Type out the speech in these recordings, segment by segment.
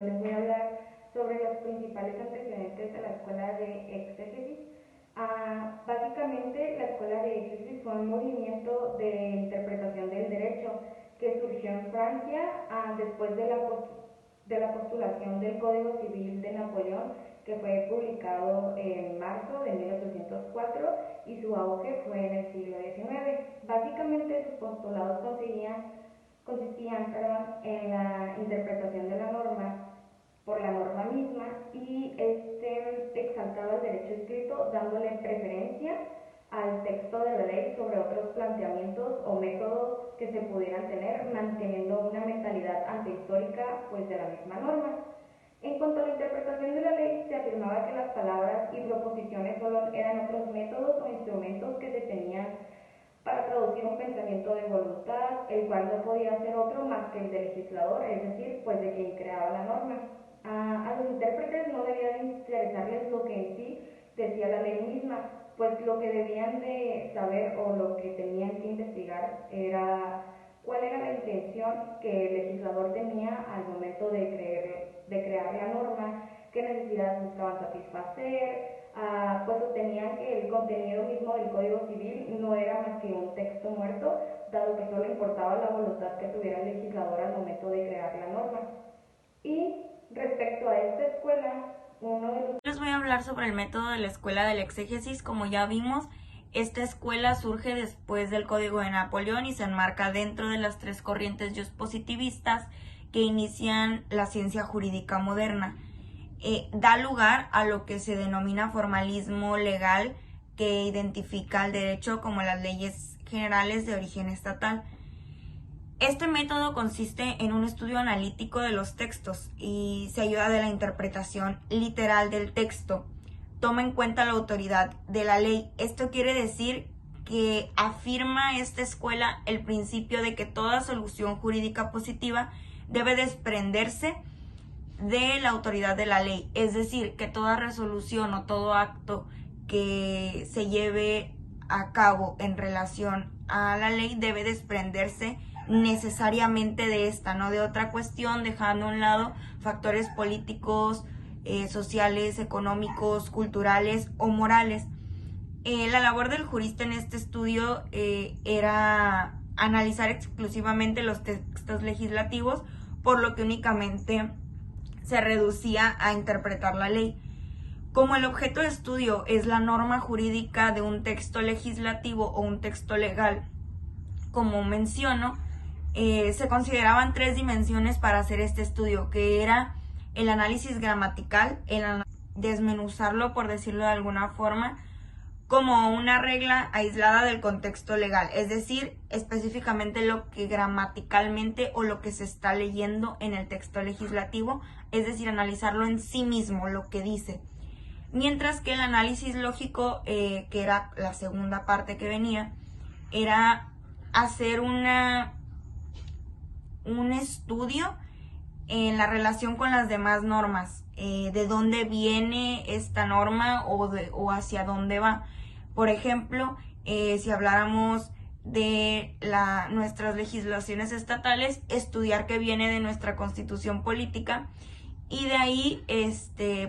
Les voy a hablar sobre los principales antecedentes de la escuela de exégesis. Básicamente, la escuela de exégesis fue un movimiento de interpretación del derecho que surgió en Francia después de la postulación del Código Civil de Napoleón, que fue publicado en marzo de 1804, y su auge fue en el siglo XIX. Básicamente, sus postulados consistían en la interpretación de la norma por la norma misma, y exaltaba el derecho escrito dándole preferencia al texto de la ley sobre otros planteamientos o métodos que se pudieran tener, manteniendo una mentalidad antehistórica pues de la misma norma. En cuanto a la interpretación de la ley, se afirmaba que las palabras y proposiciones solo eran otros métodos o instrumentos que se tenían para traducir un pensamiento de voluntad, el cual no podía ser otro más que el del legislador, es decir, pues de quien creaba la norma. A los intérpretes no debía interesarles lo que en sí decía la ley misma, pues lo que debían de saber o lo que tenían que investigar era cuál era la intención que el legislador tenía al momento de crear la norma, qué necesidades buscaban satisfacer. Pues sostenían que el contenido mismo del Código Civil no era más que un texto muerto, dado que solo importaba la voluntad que tuviera el legislador al momento de crear la norma. Y respecto a esta escuela, Les voy a hablar sobre el método de la escuela del exégesis. Como ya vimos, esta escuela surge después del Código de Napoleón y se enmarca dentro de las tres corrientes positivistas que inician la ciencia jurídica moderna. Da lugar a lo que se denomina formalismo legal, que identifica el derecho como las leyes generales de origen estatal. Este método consiste en un estudio analítico de los textos y se ayuda de la interpretación literal del texto. Toma en cuenta la autoridad de la ley. Esto quiere decir que afirma esta escuela el principio de que toda solución jurídica positiva debe desprenderse de la autoridad de la ley. Es decir, que toda resolución o todo acto que se lleve a cabo en relación a la ley debe desprenderse necesariamente de esta, no de otra cuestión, dejando a un lado factores políticos, sociales, económicos, culturales o morales. La labor del jurista en este estudio era analizar exclusivamente los textos legislativos, por lo que únicamente se reducía a interpretar la ley. Como el objeto de estudio es la norma jurídica de un texto legislativo o un texto legal, como menciono, se consideraban tres dimensiones para hacer este estudio, que era el análisis gramatical, desmenuzarlo, por decirlo de alguna forma, como una regla aislada del contexto legal, es decir, específicamente lo que gramaticalmente o lo que se está leyendo en el texto legislativo, es decir, analizarlo en sí mismo, lo que dice. Mientras que el análisis lógico, que era la segunda parte que venía, era hacer un estudio en la relación con las demás normas, de dónde viene esta norma o hacia dónde va. Por ejemplo, si habláramos de nuestras legislaciones estatales, estudiar qué viene de nuestra constitución política y de ahí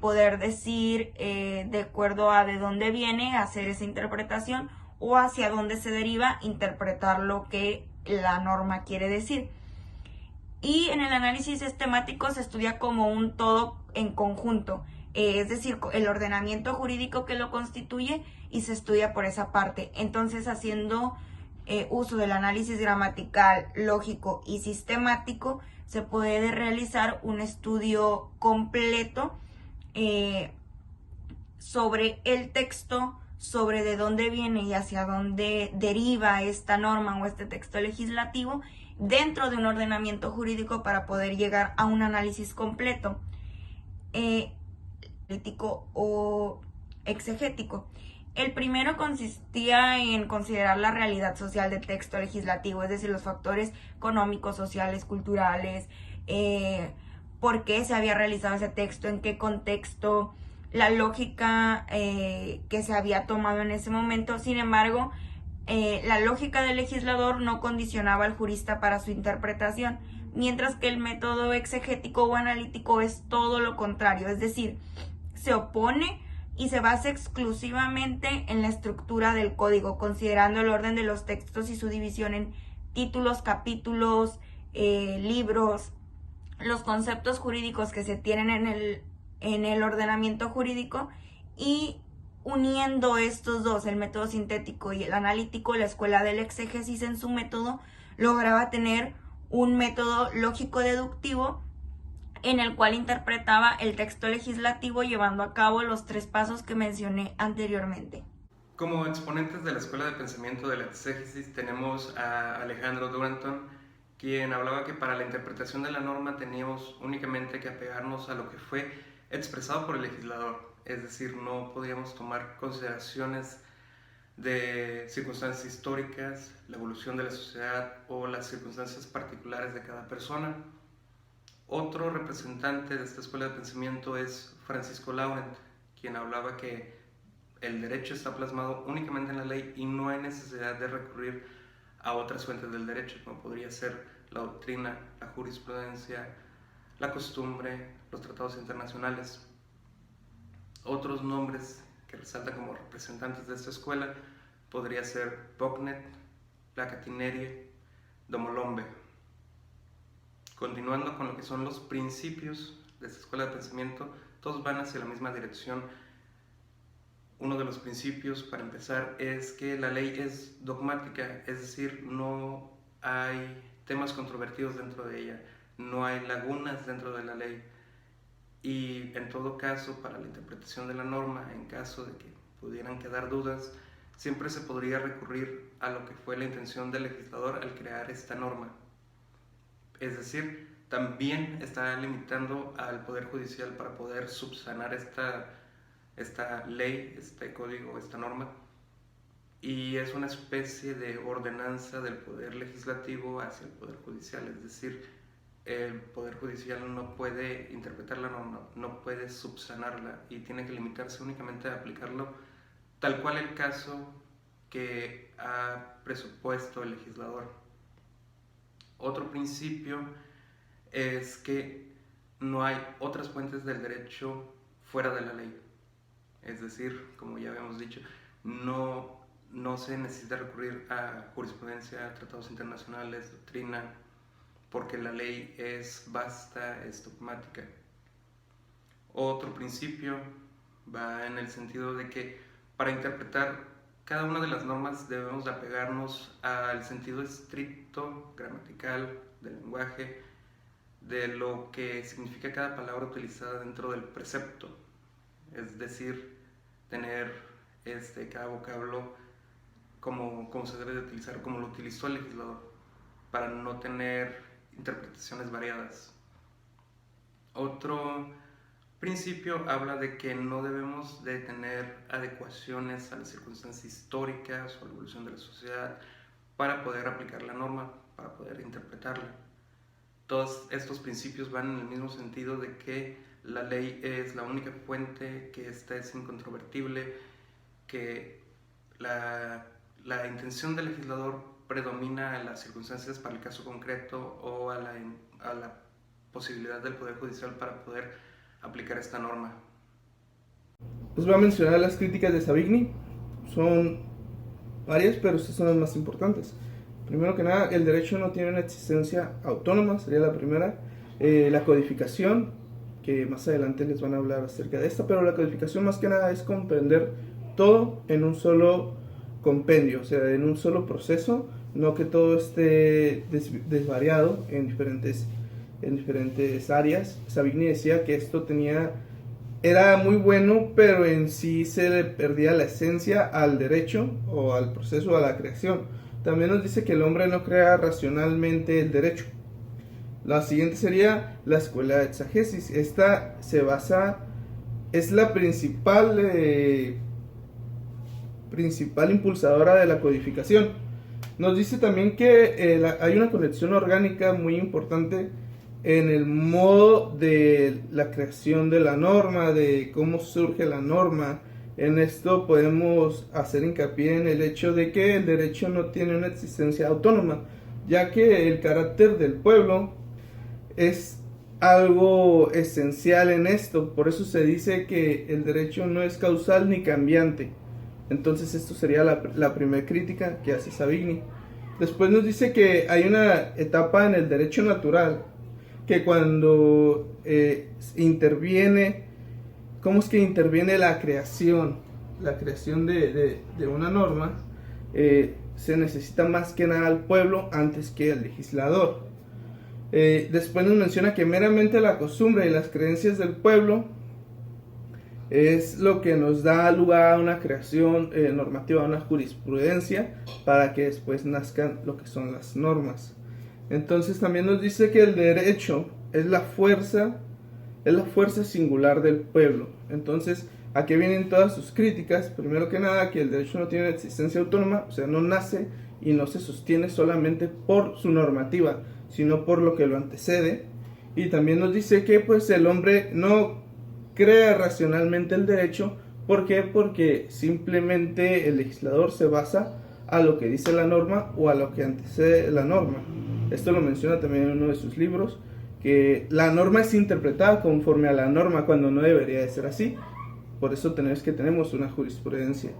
poder decir, de acuerdo a de dónde viene, hacer esa interpretación, o hacia dónde se deriva, interpretar lo que la norma quiere decir. Y en el análisis sistemático se estudia como un todo en conjunto, es decir, el ordenamiento jurídico que lo constituye, y se estudia por esa parte. Entonces, haciendo uso del análisis gramatical, lógico y sistemático, se puede realizar un estudio completo sobre el texto, sobre de dónde viene y hacia dónde deriva esta norma o este texto legislativo dentro de un ordenamiento jurídico, para poder llegar a un análisis completo, político o exegético. El primero consistía en considerar la realidad social del texto legislativo, es decir, los factores económicos, sociales, culturales, por qué se había realizado ese texto, en qué contexto, la lógica que se había tomado en ese momento. Sin embargo, la lógica del legislador no condicionaba al jurista para su interpretación, mientras que el método exegético o analítico es todo lo contrario, es decir, se opone y se basa exclusivamente en la estructura del código, considerando el orden de los textos y su división en títulos, capítulos, libros, los conceptos jurídicos que se tienen en el ordenamiento jurídico, y uniendo estos dos, el método sintético y el analítico, la escuela del exégesis en su método lograba tener un método lógico-deductivo en el cual interpretaba el texto legislativo llevando a cabo los 3 pasos que mencioné anteriormente. Como exponentes de la escuela de pensamiento de la exégesis tenemos a Alejandro Duranton, quien hablaba que para la interpretación de la norma teníamos únicamente que apegarnos a lo que fue expresado por el legislador, es decir, no podíamos tomar consideraciones de circunstancias históricas, la evolución de la sociedad o las circunstancias particulares de cada persona. Otro representante de esta escuela de pensamiento es Francisco Laurent, quien hablaba que el derecho está plasmado únicamente en la ley y no hay necesidad de recurrir a otras fuentes del derecho, como podría ser la doctrina, la jurisprudencia, la costumbre, los tratados internacionales. Otros nombres que resaltan como representantes de esta escuela podría ser Bognet, Lacatinerie, Domolombe. Continuando con lo que son los principios de esta escuela de pensamiento, todos van hacia la misma dirección. Uno de los principios, para empezar, es que la ley es dogmática, es decir, no hay temas controvertidos dentro de ella, no hay lagunas dentro de la ley, y en todo caso, para la interpretación de la norma, en caso de que pudieran quedar dudas, siempre se podría recurrir a lo que fue la intención del legislador al crear esta norma. Es decir, también está limitando al Poder Judicial para poder subsanar esta ley, este código, esta norma, y es una especie de ordenanza del Poder Legislativo hacia el Poder Judicial, es decir, el Poder Judicial no puede interpretar la norma, no puede subsanarla y tiene que limitarse únicamente a aplicarlo tal cual el caso que ha presupuesto el legislador. Otro principio es que no hay otras fuentes del derecho fuera de la ley. Es decir, como ya habíamos dicho, no se necesita recurrir a jurisprudencia, tratados internacionales, doctrina, porque la ley es vasta, es dogmática. Otro principio va en el sentido de que para interpretar cada una de las normas debemos de apegarnos al sentido estricto, gramatical, del lenguaje, de lo que significa cada palabra utilizada dentro del precepto. Es decir, tener cada vocablo como se debe de utilizar, como lo utilizó el legislador, para no tener interpretaciones variadas. Otro principio habla de que no debemos de tener adecuaciones a las circunstancias históricas o a la evolución de la sociedad para poder aplicar la norma, para poder interpretarla. Todos estos principios van en el mismo sentido de que la ley es la única fuente, que esta es incontrovertible, que la intención del legislador predomina a las circunstancias para el caso concreto o a la posibilidad del Poder Judicial para poder aplicar esta norma. Les voy a mencionar las críticas de Savigny. Son varias, pero estas son las más importantes. Primero que nada, el derecho no tiene una existencia autónoma, sería la primera. La codificación, que más adelante les van a hablar acerca de esta, pero la codificación más que nada es comprender todo en un solo compendio, o sea, en un solo proceso, no que todo esté desvariado en diferentes áreas. Savigny decía que esto era muy bueno, pero en sí se le perdía la esencia al derecho o al proceso, a la creación. También nos dice que el hombre no crea racionalmente el derecho. La siguiente sería la escuela de exagesis. Esta es la principal impulsadora de la codificación. Nos dice también que hay una conexión orgánica muy importante en el modo de la creación de la norma, de cómo surge la norma. En esto podemos hacer hincapié en el hecho de que el derecho no tiene una existencia autónoma, ya que el carácter del pueblo es algo esencial en esto. Por eso se dice que el derecho no es causal ni cambiante. Entonces esto sería la primera crítica que hace Savigny. Después nos dice que hay una etapa en el derecho natural, que cuando interviene, ¿cómo es que interviene la creación de una norma? Se necesita más que nada al pueblo antes que al legislador. Después nos menciona que meramente la costumbre y las creencias del pueblo es lo que nos da lugar a una creación normativa, a una jurisprudencia, para que después nazcan lo que son las normas. Entonces también nos dice que el derecho es la fuerza singular del pueblo. Entonces, ¿a qué vienen todas sus críticas? Primero que nada, que el derecho no tiene existencia autónoma, o sea, no nace y no se sostiene solamente por su normativa, sino por lo que lo antecede. Y también nos dice que pues el hombre no crea racionalmente el derecho. ¿Por qué? Porque simplemente el legislador se basa a lo que dice la norma o a lo que antecede la norma. Esto lo menciona también en uno de sus libros, que la norma es interpretada conforme a la norma cuando no debería de ser así. Por eso tenemos una jurisprudencia.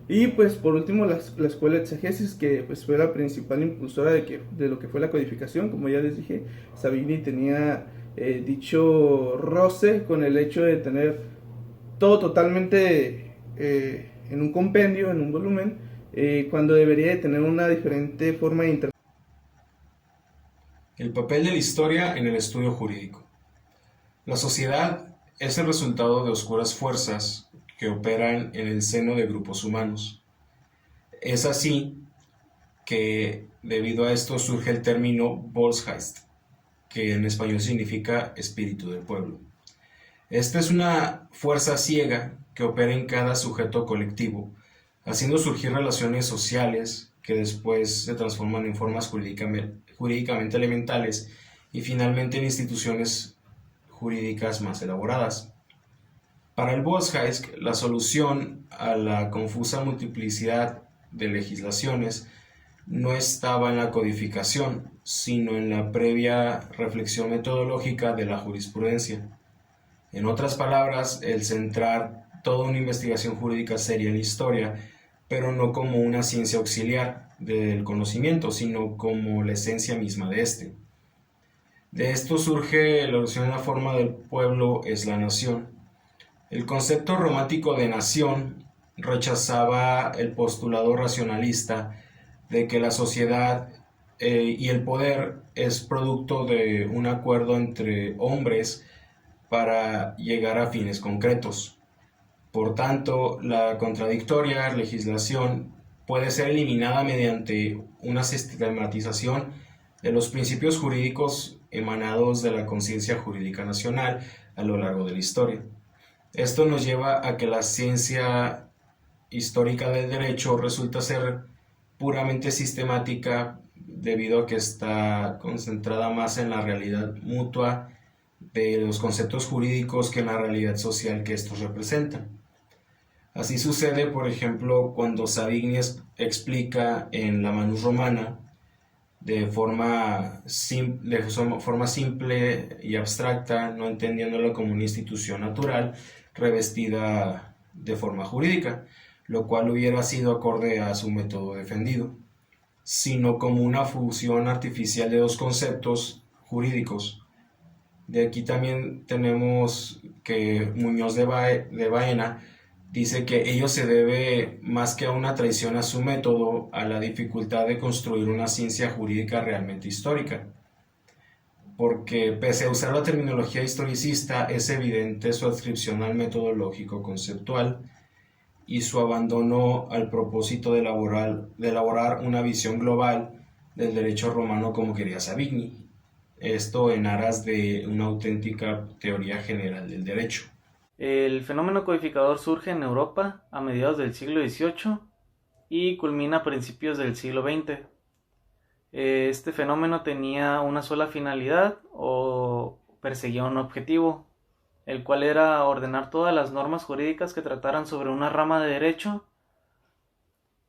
Y pues por último la escuela de exegesis, que pues fue la principal impulsora de lo que fue la codificación. Como ya les dije, Savigny tenía dicho roce con el hecho de tener todo totalmente en un compendio, en un volumen, cuando debería de tener una diferente forma de interpretación. El papel de la historia en el estudio jurídico. La sociedad es el resultado de oscuras fuerzas que operan en el seno de grupos humanos. Es así que debido a esto surge el término Volksgeist, que en español significa espíritu del pueblo. Esta es una fuerza ciega que opera en cada sujeto colectivo, haciendo surgir relaciones sociales que después se transforman en formas jurídicamente elementales y finalmente en instituciones jurídicas más elaboradas. Para el Volksgeist, la solución a la confusa multiplicidad de legislaciones no estaba en la codificación, sino en la previa reflexión metodológica de la jurisprudencia. En otras palabras, el centrar toda una investigación jurídica seria en la historia, pero no como una ciencia auxiliar del conocimiento, sino como la esencia misma de este. De esto surge la noción de la forma del pueblo es la nación. El concepto romántico de nación rechazaba el postulado racionalista de que la sociedad y el poder es producto de un acuerdo entre hombres para llegar a fines concretos. Por tanto, la contradictoria legislación puede ser eliminada mediante una sistematización de los principios jurídicos emanados de la conciencia jurídica nacional a lo largo de la historia. Esto nos lleva a que la ciencia histórica del derecho resulta ser puramente sistemática debido a que está concentrada más en la realidad mutua de los conceptos jurídicos que en la realidad social que estos representan. Así sucede, por ejemplo, cuando Savigny explica en la Manus Romana de forma simple y abstracta, no entendiéndolo como una institución natural revestida de forma jurídica, lo cual hubiera sido acorde a su método defendido, sino como una fusión artificial de dos conceptos jurídicos. De aquí también tenemos que Muñoz de Baena dice que ello se debe más que a una traición a su método, a la dificultad de construir una ciencia jurídica realmente histórica. Porque pese a usar la terminología historicista, es evidente su adscripción al método lógico conceptual y su abandono al propósito de elaborar una visión global del derecho romano como quería Savigny. Esto en aras de una auténtica teoría general del derecho. El fenómeno codificador surge en Europa a mediados del siglo XVIII y culmina a principios del siglo XX. Este fenómeno tenía una sola finalidad o perseguía un objetivo, el cual era ordenar todas las normas jurídicas que trataran sobre una rama de derecho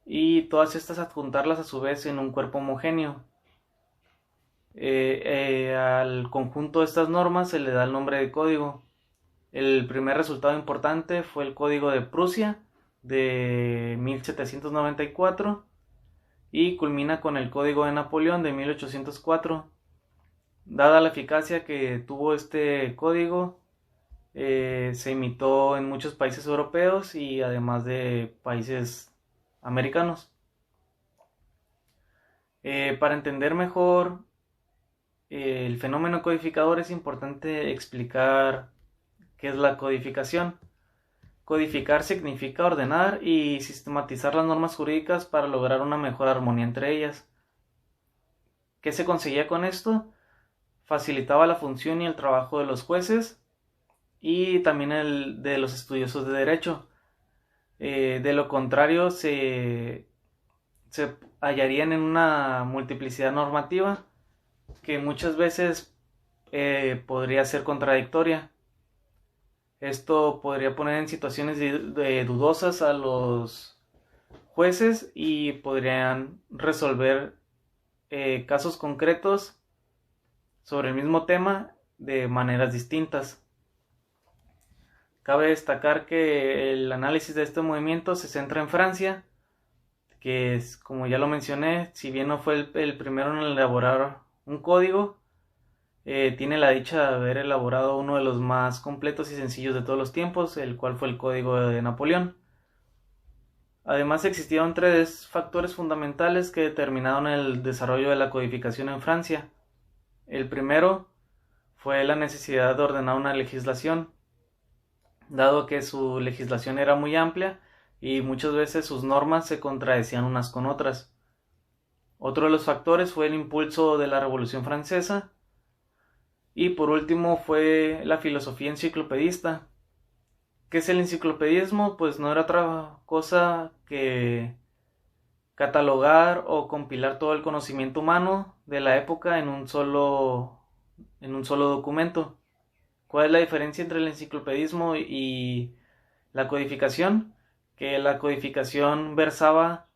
y todas estas adjuntarlas a su vez en un cuerpo homogéneo. Al conjunto de estas normas se le da el nombre de código. El primer resultado importante fue el Código de Prusia de 1794 y culmina con el Código de Napoleón de 1804. Dada la eficacia que tuvo este código, se imitó en muchos países europeos y además de países americanos. Para entender mejor el fenómeno codificador es importante explicar qué es la codificación. Codificar significa ordenar y sistematizar las normas jurídicas para lograr una mejor armonía entre ellas. ¿Qué se conseguía con esto? Facilitaba la función y el trabajo de los jueces y también el de los estudiosos de derecho. De lo contrario, se hallarían en una multiplicidad normativa que muchas veces podría ser contradictoria. Esto podría poner en situaciones dudosas a los jueces y podrían resolver casos concretos sobre el mismo tema de maneras distintas. Cabe destacar que el análisis de este movimiento se centra en Francia, que es, como ya lo mencioné, si bien no fue el primero en elaborar un código, tiene la dicha de haber elaborado uno de los más completos y sencillos de todos los tiempos, el cual fue el Código de Napoleón. Además, existieron 3 factores fundamentales que determinaron el desarrollo de la codificación en Francia. El primero fue la necesidad de ordenar una legislación, dado que su legislación era muy amplia y muchas veces sus normas se contradecían unas con otras. Otro de los factores fue el impulso de la Revolución Francesa. Y por último fue la filosofía enciclopedista. ¿Qué es el enciclopedismo? Pues no era otra cosa que catalogar o compilar todo el conocimiento humano de la época en un solo documento. ¿Cuál es la diferencia entre el enciclopedismo y la codificación? Que la codificación versaba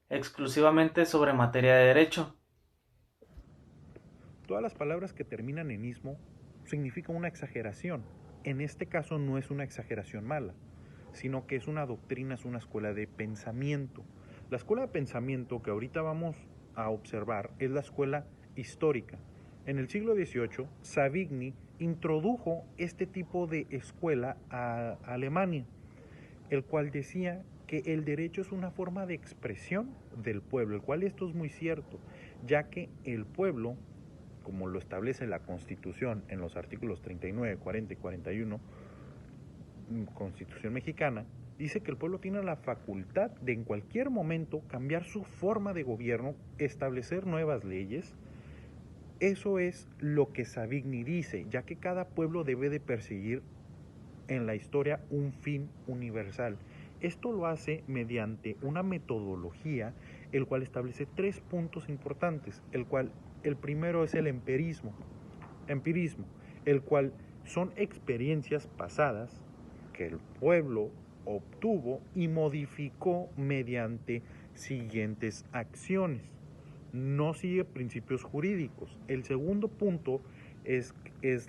exclusivamente sobre materia de derecho. Todas las palabras que terminan en ismo significan una exageración. En este caso no es una exageración mala, sino que es una doctrina, es una escuela de pensamiento. La escuela de pensamiento que ahorita vamos a observar es la escuela histórica. En el siglo XVIII, Savigny introdujo este tipo de escuela a Alemania, el cual decía que el derecho es una forma de expresión del pueblo, el cual esto es muy cierto, ya que el pueblo, como lo establece la Constitución en los artículos 39, 40 y 41, Constitución mexicana, dice que el pueblo tiene la facultad de en cualquier momento cambiar su forma de gobierno, establecer nuevas leyes. Eso es lo que Savigny dice, ya que cada pueblo debe de perseguir en la historia un fin universal. Esto lo hace mediante una metodología, el cual establece 3 puntos importantes, el primero es el empirismo, el cual son experiencias pasadas que el pueblo obtuvo y modificó mediante siguientes acciones. No sigue principios jurídicos. El segundo punto es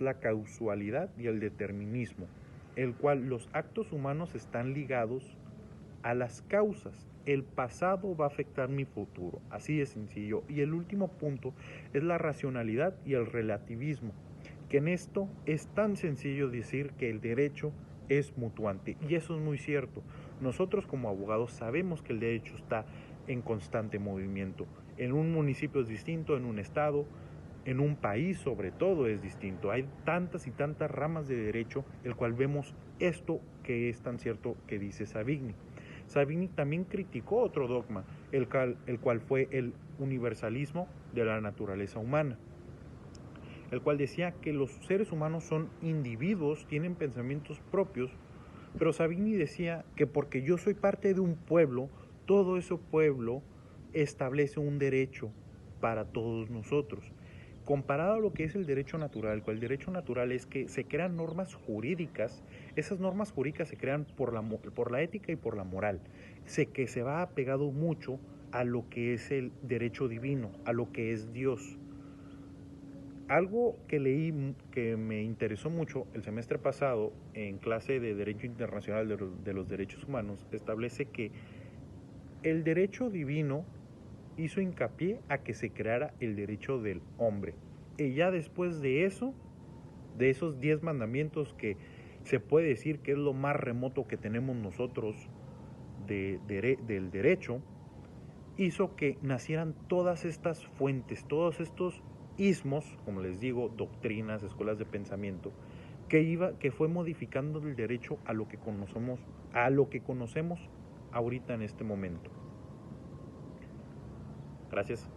la causalidad y el determinismo, el cual los actos humanos están ligados a las causas. El pasado va a afectar mi futuro, así de sencillo. Y el último punto es la racionalidad y el relativismo, que en esto es tan sencillo decir que el derecho es mutuante, y eso es muy cierto. Nosotros como abogados sabemos que el derecho está en constante movimiento. En un municipio es distinto, en un estado, en un país sobre todo es distinto. Hay tantas y tantas ramas de derecho, el cual vemos esto que es tan cierto que dice Savigny. Savigny también criticó otro dogma, el cual fue el universalismo de la naturaleza humana, el cual decía que los seres humanos son individuos, tienen pensamientos propios, pero Savigny decía que porque yo soy parte de un pueblo, todo ese pueblo establece un derecho para todos nosotros. Comparado a lo que es el derecho natural, el derecho natural es que se crean normas jurídicas, esas normas jurídicas se crean por la ética y por la moral, que se va apegado mucho a lo que es el derecho divino, a lo que es Dios. Algo que leí que me interesó mucho el semestre pasado en clase de Derecho Internacional de los Derechos Humanos establece que el derecho divino hizo hincapié a que se creara el derecho del hombre. Y ya después de eso, de esos 10 mandamientos que se puede decir que es lo más remoto que tenemos nosotros del derecho, hizo que nacieran todas estas fuentes, todos estos ismos, como les digo, doctrinas, escuelas de pensamiento, que fue modificando el derecho a lo que conocemos ahorita en este momento. Gracias.